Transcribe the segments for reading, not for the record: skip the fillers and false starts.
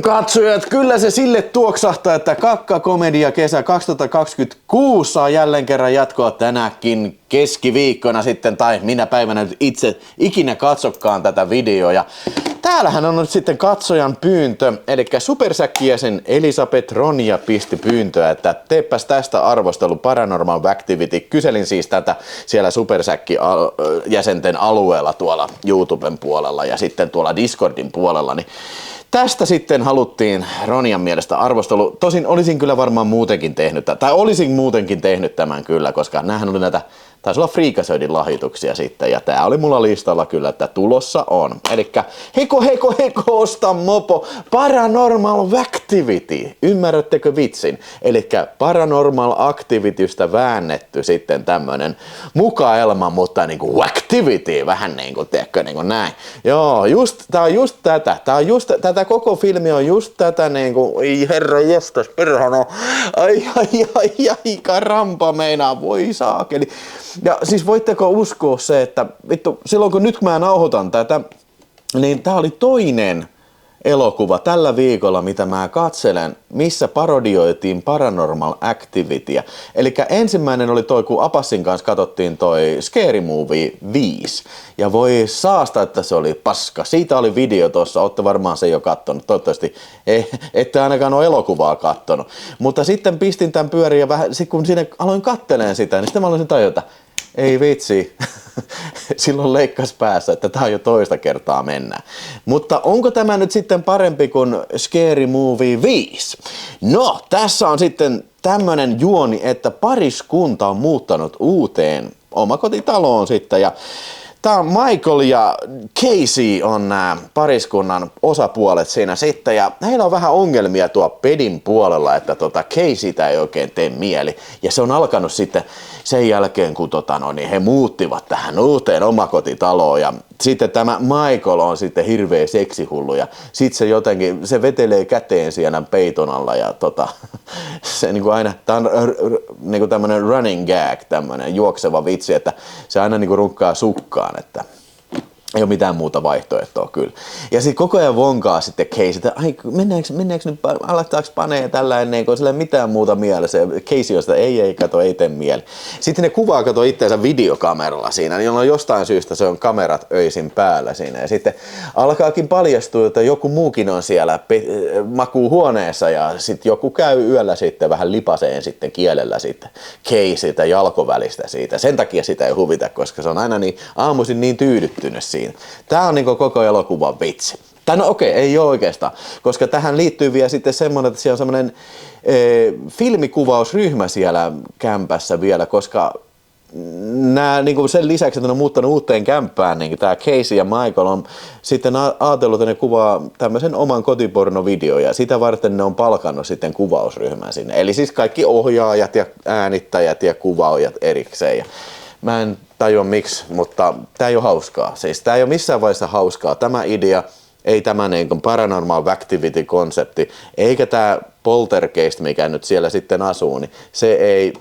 Katsojat, kyllä se sille tuoksahtaa, että Kakkakomedia kesä 2026 saa jälleen kerran jatkoa tänäkin keskiviikkona sitten, tai minä päivänä nyt itse ikinä katsokkaan tätä videoa. Ja täällähän on nyt sitten katsojan pyyntö, eli Supersäkkiäsen Elisabeth Ronja pisti pyyntöä, että teepäs tästä arvostelu Paranormal Activity. Kyselin siis tätä siellä Supersäkki-jäsenten alueella tuolla YouTuben puolella ja sitten tuolla Discordin puolella, niin tästä sitten haluttiin Ronjan mielestä arvostelu. Tosin olisin kyllä varmaan muutenkin tehnyt, tai olisin muutenkin tehnyt tämän kyllä, koska näähän oli näitä, taisi olla Freakazoidin lahjoituksia sitten, ja tää oli mulla listalla kyllä, että tulossa on. Elikkä heko, osta mopo, Paranormal Activity, ymmärrättekö vitsin? Elikkä Paranormal Activitystä väännetty sitten tämmönen mukaelma, mutta niinku Activity, vähän niinku, tiedätkö, niinku näin. Joo, tää on just tätä koko filmi on just tätä niinku, ei herra jestas, perhana, ai, karampa meinaa, voi saakeli. Ja siis voitteko uskoa se, että vittu, silloin kun nyt mä nauhoitan tätä, niin tää oli toinen elokuva tällä viikolla, mitä mä katselen, missä parodioitiin Paranormal Activityä. Eli ensimmäinen oli toi, kun Apassin kanssa katsottiin toi Scary Movie 5. Ja voi saasta, että se oli paska. Siitä oli video tuossa, ootte varmaan se jo kattonut. Toivottavasti ette ainakaan ole elokuvaa kattonut. Mutta sitten pistin tämän pyöriin ja vähän, kun sinne aloin katteleen sitä, niin sitten mä aloin tajuta, ei vitsi, silloin leikkas päässä, että tää on jo toista kertaa mennään. Mutta onko tämä nyt sitten parempi kuin Scary Movie 5? No, tässä on sitten tämmönen juoni, että pariskunta on muuttanut uuteen omakotitaloon sitten ja tää on Michael ja Casey on nämä pariskunnan osapuolet siinä sitten ja heillä on vähän ongelmia tuo pedin puolella, että Caseytä ei oikein tee mieli ja se on alkanut sitten sen jälkeen, kun he muuttivat tähän uuteen omakotitaloon ja sitten tämä Michael on sitten hirveä seksihullu ja sitten se jotenkin, se vetelee käteen siellä peiton alla ja se niinku aina, tää on niinku tämmönen running gag, tämmönen juokseva vitsi, että se aina niinku runkkaa sukkaan, että ei ole mitään muuta vaihtoehtoa kyllä. Ja sitten koko ajan vonkaa sitten Casey, että ai mennäänkö nyt, aletaanko panee tällainen, kun sillä ei mitään muuta mielessä. Ja Casey on sitä, ei kato, ei tee mieli. Sitten ne kuvaa kato itseänsä videokameralla siinä, niin on jostain syystä se on kamerat öisin päällä siinä. Ja sitten alkaakin paljastua, että joku muukin on siellä makuuhuoneessa ja sitten joku käy yöllä sitten vähän lipaseen sitten kielellä sitten Caseytä jalkovälistä siitä. Sen takia sitä ei huvita, koska se on aina niin aamuisin niin tyydyttynyt siinä. Tää on niinku koko elokuvan vitsi. No okei, ei ole oikeastaan, koska tähän liittyy vielä sitten semmoinen, että siellä on semmoinen filmikuvausryhmä siellä kämpässä vielä, koska niinku sen lisäksi, että ne on muuttanut uuteen kämppään, niin tämä Casey ja Michael on sitten ajatellut, että ne kuvaa tämmöisen oman kotipornovideon ja sitä varten ne on palkannut sitten kuvausryhmän sinne. Eli siis kaikki ohjaajat ja äänittäjät ja kuvaajat erikseen. Ja mä en tajua miksi, mutta tää ei ole hauskaa. Siis tää ei ole missään vaiheessa hauskaa. Tämä idea, ei tämä niin Paranormal Activity-konsepti, eikä tää poltergeist, mikä nyt siellä sitten asuu, niin se ei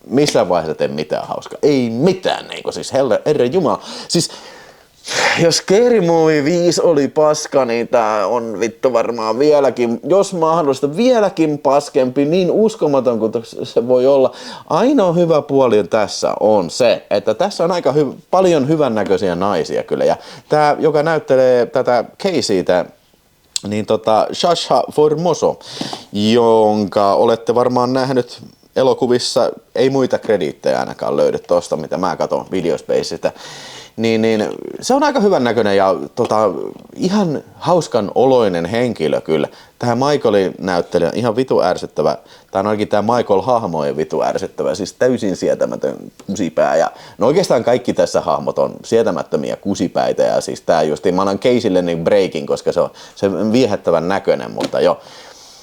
missään vaiheessa tee mitään hauskaa. Ei mitään, niin siis herra jumala. Siis jos Scary Movie 5 oli paska, niin tää on vittu varmaan vieläkin, jos mahdollista, vieläkin paskempi, niin uskomaton kuin se voi olla. Ainoa hyvä puoli tässä on se, että tässä on aika paljon hyvännäköisiä naisia kyllä. Ja tää, joka näyttelee tätä Caseytä, niin Sasha Formoso, jonka olette varmaan nähnyt elokuvissa, ei muita krediittejä ainakaan löydy tosta, mitä mä katson Videospacesta. Niin se on aika hyvän näköinen ja ihan hauskan oloinen henkilö kyllä. Tähän Michaelin näyttelijä ihan vitu ärsyttävä, tai ainakin tämä Michael-hahmo on vitu ärsyttävä, siis täysin sietämätön kusipää. Ja no oikeastaan kaikki tässä hahmot on sietämättömiä kusipäitä ja siis tää justiin, mä annan Caseylle niin breakin, koska se on viehättävän näköinen, mutta jo.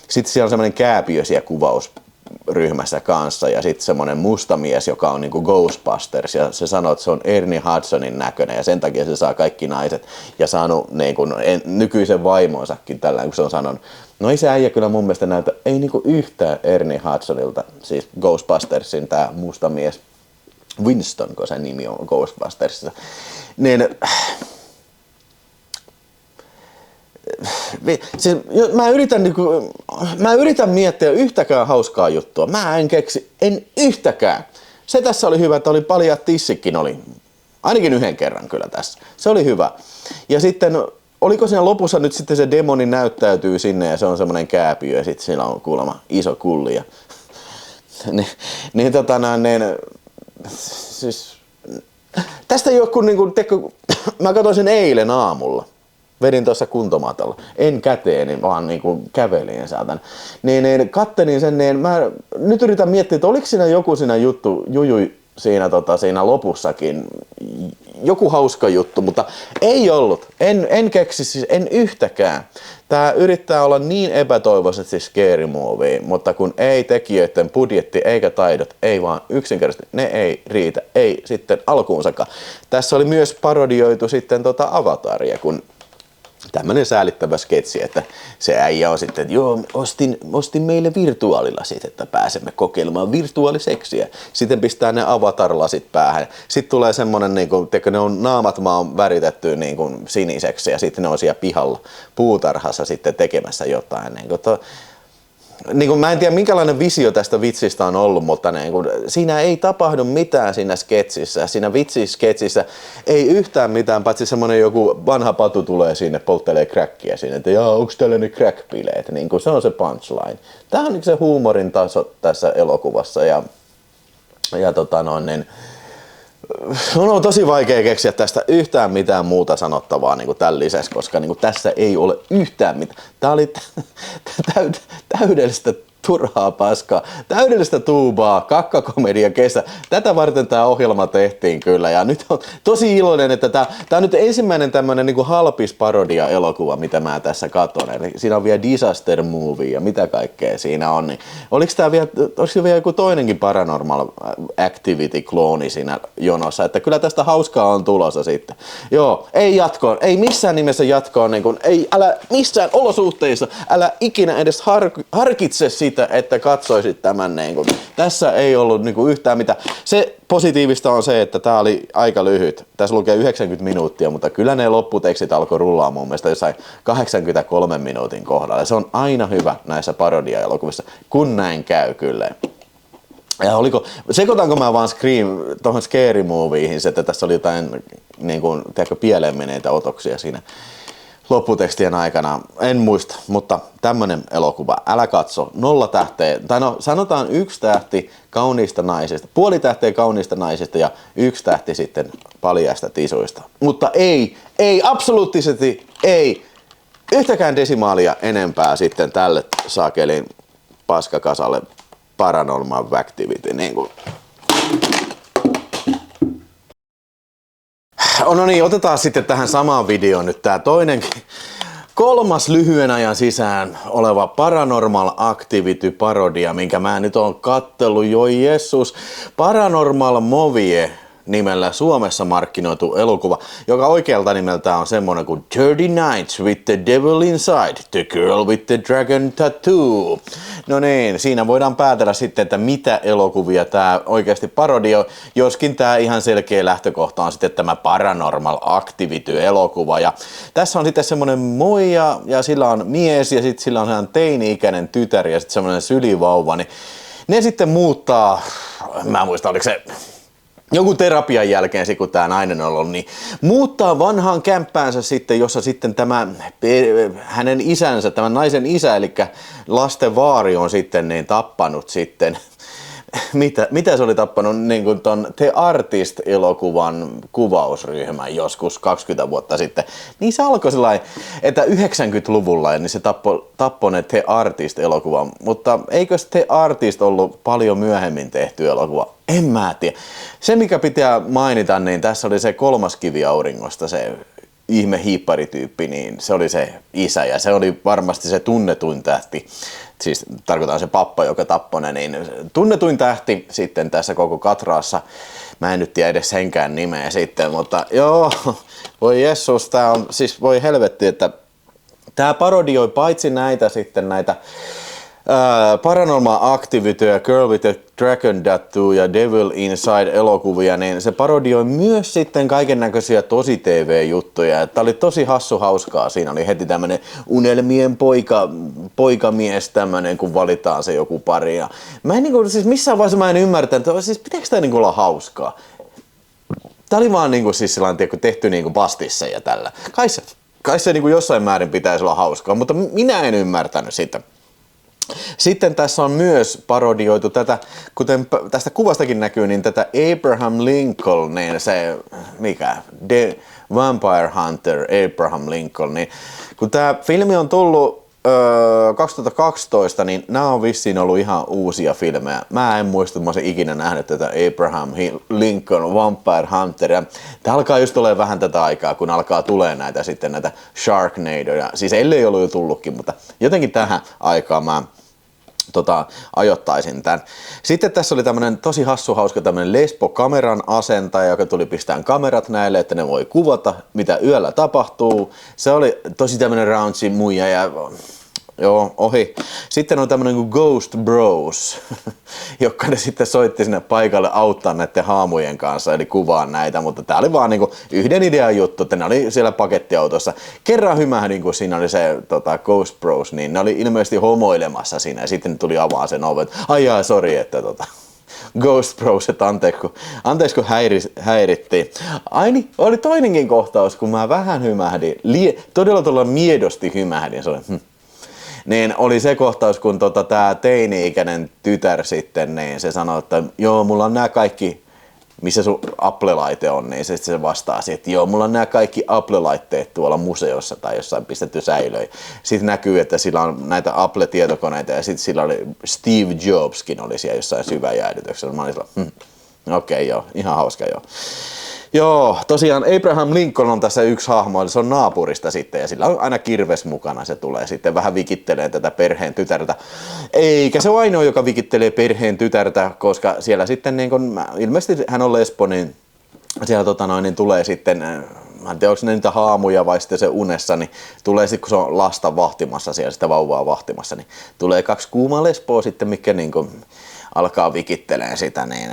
Sitten siellä on semmoinen kääpiö siellä kuvausryhmässä kanssa ja sitten semmoinen musta mies, joka on niinku Ghostbusters ja se sanoo, että se on Ernie Hudsonin näköinen ja sen takia se saa kaikki naiset ja saanut niinku nykyisen vaimonsakin tällä, kun se on sanonut, no ei se äijä kyllä mun mielestä näytä, ei niinku yhtään Ernie Hudsonilta, siis Ghostbustersin tää musta mies, Winston, kun se nimi on Ghostbustersissa, niin siis, mä yritän miettiä yhtäkään hauskaa juttua. Mä en keksi, en yhtäkään. Se tässä oli hyvä, että oli paljat tissikin oli. Ainakin yhden kerran kyllä tässä. Se oli hyvä. Ja sitten, oliko siinä lopussa nyt sitten se demoni näyttäytyy sinne ja se on semmoinen kääpiö ja sitten siinä on kuulemma iso kulli. Ja siis, tästä ei ole kun mä katsoin sen eilen aamulla. Vedin tuossa kuntomatalla. En käteeni, vaan kävelin saatan. Niin kattelin sen, niin mä nyt yritän miettiä, että oliko siinä joku siinä juttu, siinä lopussakin. Joku hauska juttu, mutta ei ollut. En keksi, siis en yhtäkään. Tää yrittää olla niin epätoivoisesti scary movie, mutta kun ei tekijöiden budjetti eikä taidot, ei vaan yksinkertaisesti, ne ei riitä, ei sitten alkuunsakaan. Tässä oli myös parodioitu sitten Avataria, kun tämmönen säälittävä sketsi, että se äijä on sitten, että joo, ostin meille virtuaalilasit, että pääsemme kokeilemaan virtuaaliseksiä. Sitten pistää ne avatarlasit päähän. Sitten tulee semmonen, ne on naamat väritetty siniseksi ja sitten ne on siellä pihalla puutarhassa sitten tekemässä jotain. Mä en tiedä minkälainen visio tästä vitsistä on ollut, mutta siinä ei tapahdu mitään siinä sketsissä. Siinä vitsisketsissä ei yhtään mitään, paitsi semmonen joku vanha patu tulee sinne, polttelee crackia sinne, että jaa, onks täällä ne crack-bileet? Se on se punchline. Tää on se huumorin taso tässä elokuvassa ja on tosi vaikea keksiä tästä yhtään mitään muuta sanottavaa tämän lisäksi, koska tässä ei ole yhtään mitään. Tää oli täydellistä turhaa paskaa, täydellistä tuubaa, kakkakomedia kesä. Tätä varten tämä ohjelma tehtiin kyllä ja nyt on tosi iloinen, että tämä on nyt ensimmäinen tämmönen halpis parodia elokuva, mitä mä tässä katson. Eli siinä on vielä disaster movie ja mitä kaikkea siinä on. Niin oliko vielä joku toinenkin Paranormal Activity-klooni siinä jonossa, että kyllä tästä hauskaa on tulossa sitten. Joo, ei jatkoon, ei missään nimessä jatkoon, ei, älä missään olosuhteissa, älä ikinä edes harkitse sitä, että katsoisit tämän. Tässä ei ollut yhtään mitään. Se positiivista on se, että tää oli aika lyhyt. Tässä lukee 90 minuuttia, mutta kyllä ne lopputekstit alkoi rullaa mun mielestä jossain 83 minuutin kohdalla. Se on aina hyvä näissä parodia-elokuvissa, kun näin käy kyllä. Ja sekoitanko mä vaan tuohon scary movieihin, että tässä oli jotain pieleen meneitä otoksia siinä lopputekstien aikana, en muista, mutta tämmönen elokuva, älä katso, 0 tähteä, tai sanotaan 1 tähti kauniista naisista, puoli tähteä kauniista naisista ja 1 tähti sitten paljaista tisuista. Mutta ei, absoluuttisesti ei, yhtäkään desimaalia enempää sitten tälle saakelin paskakasalle Paranormal Activity, No niin, otetaan sitten tähän samaan videoon nyt tää toinenkin, 3. lyhyen ajan sisään oleva Paranormal Activity-parodia, minkä mä nyt oon kattellut, jo Jessus, Paranormal Movie nimellä Suomessa markkinoitu elokuva, joka oikealta nimeltään on semmonen kuin 30 Nights with the Devil Inside, The Girl with the Dragon Tattoo. No niin, siinä voidaan päätellä sitten, että mitä elokuvia tää oikeasti parodioi, joskin tää ihan selkeä lähtökohta on sitten tämä Paranormal Activity-elokuva. Ja tässä on sitten semmonen muija ja sillä on mies ja sitten sillä on sellainen teini-ikäinen tytär ja sitten semmonen sylivauva, niin ne sitten muuttaa, mä en muista oliko se joku terapian jälkeen, kun tämä nainen on ollut, niin muuttaa vanhaan kämppäänsä sitten, jossa sitten hänen isänsä, tämän naisen isä, eli lasten vaari on sitten tappanut sitten, mitä se oli tappanut, ton The Artist-elokuvan kuvausryhmän joskus 20 vuotta sitten. Niin se alkoi sellainen, että 90-luvulla niin se tappoi ne The Artist-elokuvan, mutta eikö The Artist ollut paljon myöhemmin tehty elokuva? En mä tiedä. Se mikä pitää mainita, niin tässä oli se 3. kivi auringosta, se ihme hiipparityyppi, niin se oli se isä ja se oli varmasti se tunnetuin tähti. Siis tarkoitan se pappa, joka tappoi ne, niin tunnetuin tähti sitten tässä koko Katraassa. Mä en nyt tiedä edes senkään nimeä sitten, mutta joo, voi Jessus, tää on, siis voi helvetti, että tää parodioi paitsi näitä sitten näitä Paranormal Activity ja Girl with the Dragon Tattoo ja Devil Inside elokuvia, niin se parodioi myös sitten kaiken näköisiä tosi TV-juttuja. Tää oli tosi hauskaa. Siinä oli heti tämmönen unelmien poikamies tämmönen, kun valitaan se joku pari. Ja mä en niinku, siis missään vaiheessa mä en ymmärtänyt, että siis pitääkö tää niinku olla hauskaa? Tää oli vaan niinku siis sellainen, tehty niinku pastissa ja tällä. Kai se niinku jossain määrin pitäisi olla hauskaa, mutta minä en ymmärtänyt sitä. Sitten tässä on myös parodioitu tätä, kuten tästä kuvastakin näkyy, niin tätä Abraham Lincoln, niin se, The Vampire Hunter Abraham Lincoln, niin kun tää filmi on tullut 2012, niin nämä on vissiin ollut ihan uusia filmejä. Mä en muista, että mä olisin ikinä nähnyt tätä Abraham Lincoln Vampire Hunteria. Tää alkaa just olemaan vähän tätä aikaa, kun alkaa tulee näitä Sharknadoja. Siis ellei ollut jo tullutkin, mutta jotenkin tähän aikaan mä ajoittaisin tän. Sitten tässä oli tämmönen tosi hauska tämmönen lesbo-kameran asentaja, joka tuli pistään kamerat näille, että ne voi kuvata, mitä yöllä tapahtuu. Se oli tosi tämmönen raunchy muija ja joo, ohi. Sitten on tämmönen kuin Ghost Bros, jotka ne sitten soitti sinne paikalle auttaa näiden haamujen kanssa, eli kuvaa näitä, mutta tää oli vaan niinku yhden idean juttu, että ne oli siellä pakettiautossa. Kerran hymähdin, kun siinä oli se Ghost Bros, niin ne oli ilmeisesti homoilemassa siinä, ja sitten ne tuli avaa sen oven, ai jaa, sori, että Ghost Bros, että anteeksi kun häirittiin. Ai niin, oli toinenkin kohtaus, kun mä vähän hymähdin, todella miedosti hymähdin, se oli, niin oli se kohtaus, kun tää teini-ikäinen tytär sitten, niin se sanoi, että joo, mulla on nämä kaikki, missä sun Apple-laite on, niin se vastaa siihen, että joo, mulla on nämä kaikki Apple-laitteet tuolla museossa tai jossain pistetty säilöön. Sitten näkyy, että sillä on näitä Apple-tietokoneita ja sitten sillä oli Steve Jobskin oli siellä jossain syväjäädytyksessä. Mä olin okei, joo, ihan hauska joo. Joo, tosiaan Abraham Lincoln on tässä yksi hahmo, eli se on naapurista sitten ja sillä on aina kirves mukana, se tulee sitten vähän vikittelee tätä perheen tytärtä. Eikä se ole ainoa, joka vikittelee perheen tytärtä, koska siellä sitten niin kun, ilmeisesti hän on lesbo, niin siellä niin tulee sitten, mä en tiedä onko ne niitä haamuja vai sitten se unessa, niin tulee sitten kun se on lasta vahtimassa siellä, sitä vauvaa vahtimassa, niin tulee kaksi kuumaa lesboa sitten, mikä niin kun, alkaa vikitteleen sitä, niin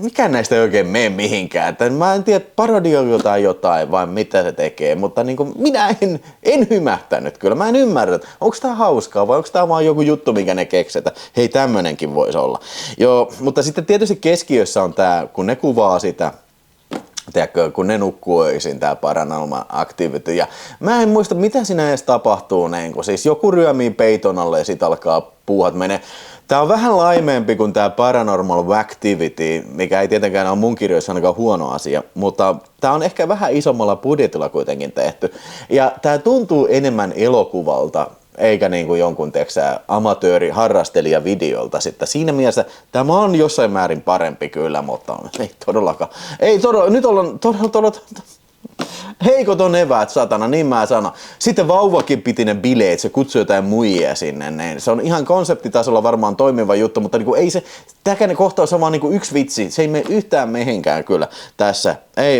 mikään näistä ei oikein mene mihinkään. Että mä en tiedä, parodioitaan jotain vai mitä se tekee, mutta niin kuin minä en hymähtänyt kyllä. Mä en ymmärrä, onko tää hauskaa vai onko tää vaan joku juttu, mikä ne keksii, että hei tämmönenkin voisi olla. Joo, mutta sitten tietysti keskiössä on tää, kun ne kuvaa sitä, tiedätkö, kun ne nukkuu öisin, tää Paranormal Activity. Ja mä en muista, mitä siinä edes tapahtuu, niin kun siis joku ryömii peiton alle ja sit alkaa puuhat menee. Tää on vähän laimeempi kuin tää Paranormal Activity, mikä ei tietenkään ole mun kirjoissa ainakaan huono asia, mutta tää on ehkä vähän isommalla budjetilla kuitenkin tehty. Ja tää tuntuu enemmän elokuvalta, eikä niinku jonkun amatööri harrastelijavideolta sitten. Siinä mielessä tämä on jossain määrin parempi kyllä, mutta ei todellakaan. Ei todella, nyt ollaan todella heikot on eväät, satana, niin mä sanon. Sitten vauvakin piti ne bileet, se kutsui jotain muijia sinne. Niin. Se on ihan konseptitasolla varmaan toimiva juttu, mutta niinku ei se, tämäkään kohtaus on vaan niinku yksi vitsi. Se ei mene yhtään mihinkään kyllä tässä.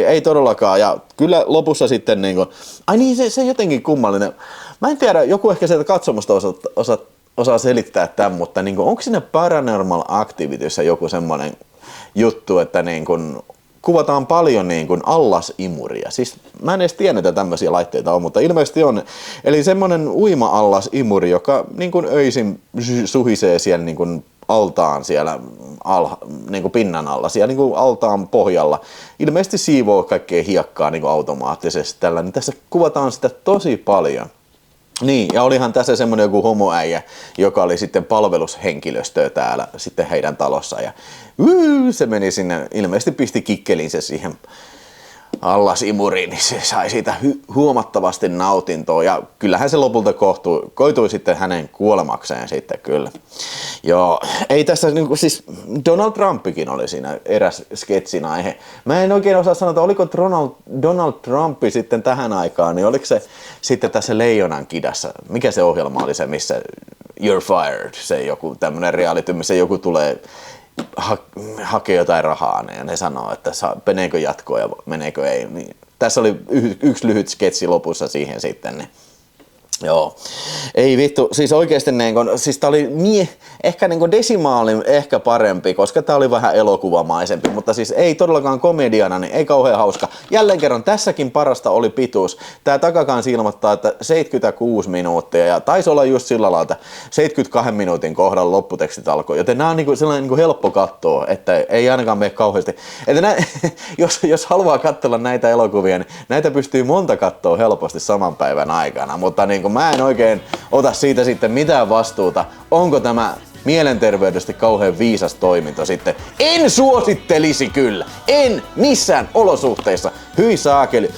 Ei todellakaan. Ja kyllä lopussa sitten niinku, ai niin, se jotenkin kummallinen. Mä en tiedä, joku ehkä sieltä katsomusta osaa selittää tämän, mutta niinku, onko siinä Paranormal Activityssä joku semmoinen juttu, että niinku, kuvataan paljon niin kuin allasimuria. Siis mä en edes tiedä, että tämmöisiä laitteita on, mutta ilmeisesti on. Eli semmoinen uima-allasimuri, joka niin kuin öisin suhisee siellä niin kuin altaan siellä niin kuin pinnan alla, siellä niin kuin altaan pohjalla. Ilmeisesti siivoo kaikkea hiekkaa niin kuin automaattisesti tällä. Niin tässä kuvataan sitä tosi paljon. Niin, ja olihan tässä semmoinen joku homoäijä, joka oli sitten palvelushenkilöstöä täällä sitten heidän talossa ja se meni sinne, ilmeisesti pisti kikkelinsä siihen allasimuriin, niin se sai siitä huomattavasti nautintoa ja kyllähän se lopulta koitui sitten hänen kuolemakseen sitten kyllä. Joo, ei tässä niinku, siis Donald Trumpikin oli siinä eräs sketsin aihe. Mä en oikein osaa sanoa, että oliko Donald Trump sitten tähän aikaan, niin oliko se sitten tässä Leijonan kidassa, mikä se ohjelma oli se, missä You're Fired, se joku tämmönen reality, missä joku tulee hakee jotain rahaa ja ne sanoo, että meneekö jatkoa ja meneekö ei. Niin tässä oli yksi lyhyt sketsi lopussa siihen sitten. Niin. Joo. Ei vittu, siis oikeesti siis tää oli ehkä desimaalin ehkä parempi, koska tää oli vähän elokuvamaisempi, mutta siis ei todellakaan komediana, niin ei kauhean hauska. Jälleen kerran tässäkin parasta oli pituus. Tää takakansi ilmoittaa, että 76 minuuttia ja taisi olla just sillä lailla, että 72 minuutin kohdalla lopputekstit alkoi, joten nää on sellainen helppo katsoa, että ei ainakaan mene kauheasti. Että jos haluaa katsella näitä elokuvia, niin näitä pystyy monta katsoa helposti saman päivän aikana, mutta mä en oikein ota siitä sitten mitään vastuuta. Onko tämä mielenterveydellisesti kauhean viisas toiminto sitten? En suosittelisi kyllä. En missään olosuhteissa. Hyi saakeli.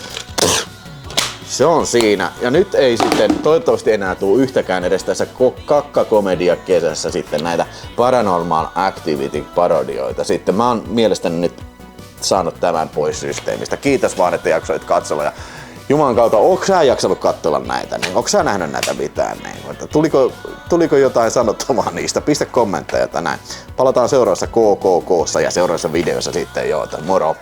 Se on siinä. Ja nyt ei sitten toivottavasti enää tule yhtäkään edes tässä kakkakomedia kesässä sitten näitä Paranormal Activity-parodioita. Sitten mä oon mielestäni nyt saanut tämän pois systeemistä. Kiitos vaan, että jaksoit katsella. Ja Jumalan kautta, ootko sä jaksanut katsella näitä? Niin, ootko sä nähnyt näitä mitään? Niin, tuliko jotain sanottavaa niistä? Pistä kommentteja näin. Palataan seuraavassa KKK:ssa ja seuraavassa videossa sitten. Moro!